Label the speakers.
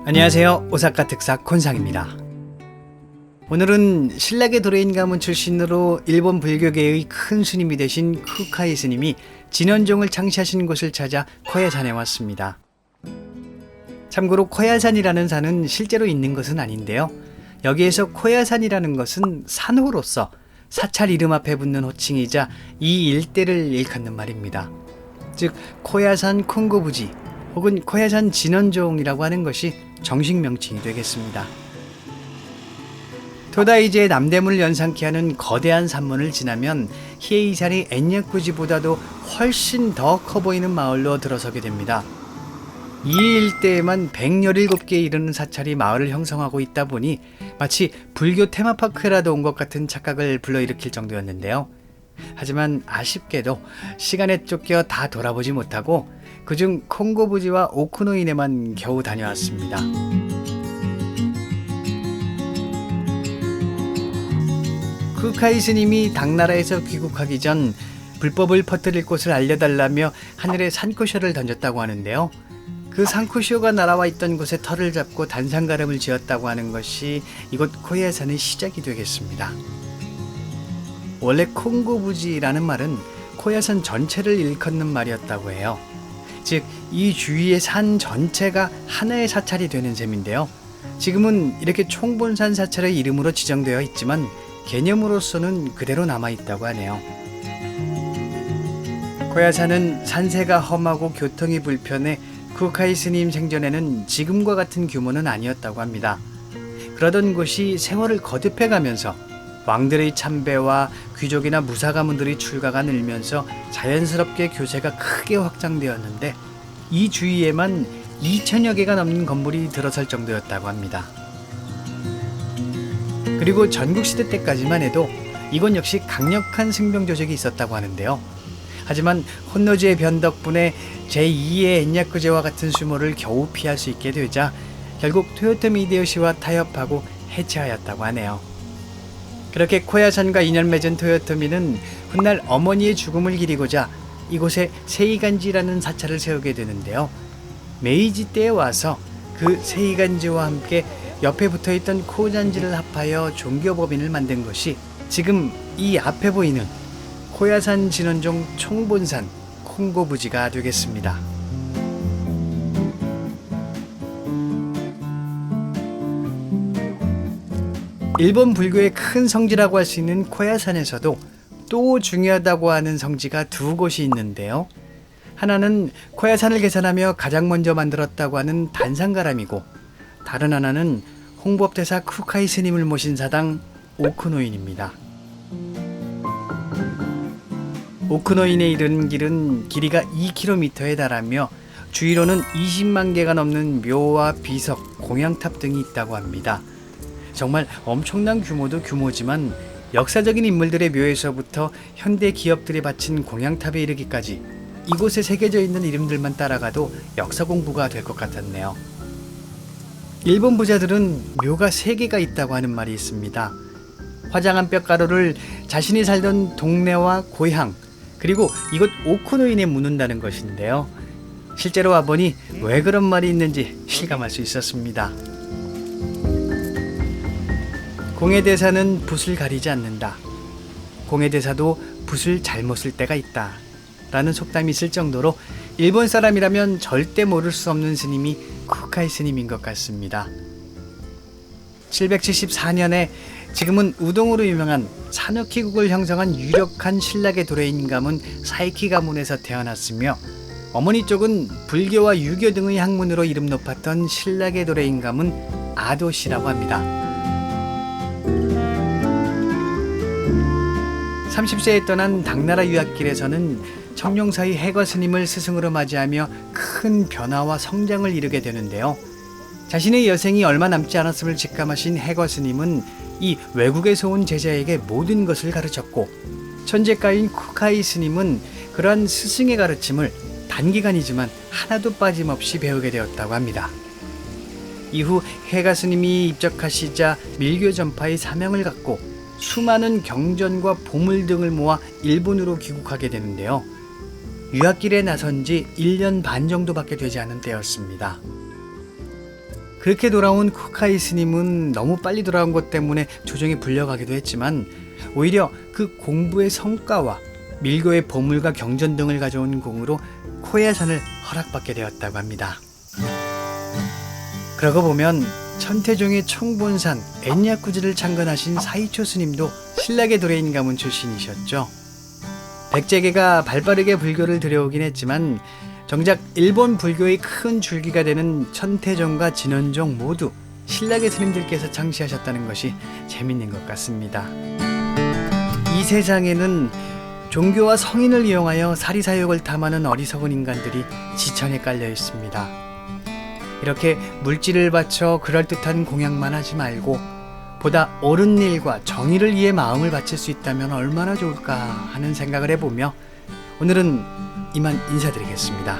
Speaker 1: 안녕하세요. 오사카 특사 콘상입니다. 오늘은 신라계 도레인 가문 출신으로 일본 불교계의 큰 스님이 되신 쿠카이 스님이 진원종을 창시하신 곳을 찾아 코야산에 왔습니다. 참고로 코야산이라는 산은 실제로 있는 것은 아닌데요. 여기에서 코야산이라는 것은 산호로서 사찰 이름 앞에 붙는 호칭이자 이 일대를 일컫는 말입니다. 즉 코야산 콩고부지 혹은 코야산 진원종이라고 하는 것이 정식 명칭이 되겠습니다. 토다이제의 남대문을 연상케 하는 거대한 산문을 지나면 히에이산이 엔야쿠지보다도 훨씬 더 커 보이는 마을로 들어서게 됩니다. 이 일대에만 117개에 이르는 사찰이 마을을 형성하고 있다 보니 마치 불교 테마파크라도 온 것 같은 착각을 불러일으킬 정도였는데요. 하지만 아쉽게도 시간에 쫓겨 다 돌아보지 못하고 그중 콩고부지와 오쿠노인에만 겨우 다녀왔습니다. 쿠카이 스님이 당나라에서 귀국하기 전 불법을 퍼뜨릴 곳을 알려달라며 하늘에 산쿠쇼를 던졌다고 하는데요. 그 산쿠쇼가 날아와 있던 곳에 털을 잡고 단상가름을 지었다고 하는 것이 이곳 코야산의 시작이 되겠습니다. 원래 콩고부지라는 말은 코야산 전체를 일컫는 말이었다고 해요. 즉, 이 주위의 산 전체가 하나의 사찰이 되는 셈인데요. 지금은 이렇게 총본산 사찰의 이름으로 지정되어 있지만 개념으로서는 그대로 남아있다고 하네요. 코야산은 산세가 험하고 교통이 불편해 쿠카이 스님 생전에는 지금과 같은 규모는 아니었다고 합니다. 그러던 곳이 세월을 거듭해가면서 왕들의 참배와 귀족이나 무사 가문들의 출가가 늘면서 자연스럽게 교세가 크게 확장되었는데 이 주위에만 2000여 개가 넘는 건물이 들어설 정도였다고 합니다. 그리고 전국시대 때까지만 해도 이곳 역시 강력한 승병 조직이 있었다고 하는데요. 하지만 혼노지의 변 덕분에 제2의 엔야쿠제와 같은 수모를 겨우 피할 수 있게 되자 결국 토요토미 히데요시와 타협하고 해체하였다고 하네요. 그렇게 코야산과 인연 맺은 토요토미는 훗날 어머니의 죽음을 기리고자 이곳에 세이간지라는 사찰을 세우게 되는데요. 메이지 때에 와서 그 세이간지와 함께 옆에 붙어있던 코잔지를 합하여 종교법인을 만든 것이 지금 이 앞에 보이는 코야산 진원종 총본산 콩고부지가 되겠습니다. 일본 불교의 큰 성지라고 할 수 있는 코야산에서도 또 중요하다고 하는 성지가 두 곳이 있는데요. 하나는 코야산을 개산하며 가장 먼저 만들었다고 하는 단상가람이고 다른 하나는 홍법대사 쿠카이 스님을 모신 사당 오쿠노인입니다. 오쿠노인에 이르는 길은 길이가 2km에 달하며 주위로는 20만 개가 넘는 묘와 비석, 공양탑 등이 있다고 합니다. 정말 엄청난 규모도 규모지만 역사적인 인물들의 묘에서부터 현대 기업들이 바친 공양탑에 이르기까지 이곳에 새겨져 있는 이름들만 따라가도 역사 공부가 될 것 같았네요. 일본 부자들은 묘가 3개가 있다고 하는 말이 있습니다. 화장한 뼈가루를 자신이 살던 동네와 고향 그리고 이곳 오쿠노인에 묻는다는 것인데요. 실제로 와보니 왜 그런 말이 있는지 실감할 수 있었습니다. 공해대사는 붓을 가리지 않는다. 공해대사도 붓을 잘못 쓸 때가 있다. 라는 속담이 있을 정도로 일본 사람이라면 절대 모를 수 없는 스님이 쿠카이 스님인 것 같습니다. 774년에 지금은 우동으로 유명한 사누키국을 형성한 유력한 신라계 도레인 가문 사이키 가문에서 태어났으며 어머니 쪽은 불교와 유교 등의 학문으로 이름 높았던 신라계 도레인 가문 아도씨라고 합니다. 30세에 떠난 당나라 유학길에서는 청룡사의 해거 스님을 스승으로 맞이하며 큰 변화와 성장을 이루게 되는데요. 자신의 여생이 얼마 남지 않았음을 직감하신 해거 스님은 이 외국에서 온 제자에게 모든 것을 가르쳤고 천재가인 쿠카이 스님은 그러한 스승의 가르침을 단기간이지만 하나도 빠짐없이 배우게 되었다고 합니다. 이후 해가 스님이 입적하시자 밀교 전파의 사명을 갖고 수많은 경전과 보물 등을 모아 일본으로 귀국하게 되는데요. 유학길에 나선 지 1년 반 정도밖에 되지 않은 때였습니다. 그렇게 돌아온 쿠카이 스님은 너무 빨리 돌아온 것 때문에 조정에 불려가기도 했지만 오히려 그 공부의 성과와 밀교의 보물과 경전 등을 가져온 공으로 코야산을 허락받게 되었다고 합니다. 그러고 보면 천태종의 총본산 엔야쿠지를 창건하신 사이초 스님도 신라계 도레인 가문 출신이셨죠. 백제계가 발빠르게 불교를 들여오긴 했지만 정작 일본 불교의 큰 줄기가 되는 천태종과 진원종 모두 신라계 스님들께서 창시하셨다는 것이 재밌는 것 같습니다. 이 세상에는 종교와 성인을 이용하여 사리사욕을 탐하는 어리석은 인간들이 지천에 깔려 있습니다. 이렇게 물질을 바쳐 그럴듯한 공양만 하지 말고 보다 옳은 일과 정의를 위해 마음을 바칠 수 있다면 얼마나 좋을까 하는 생각을 해보며 오늘은 이만 인사드리겠습니다.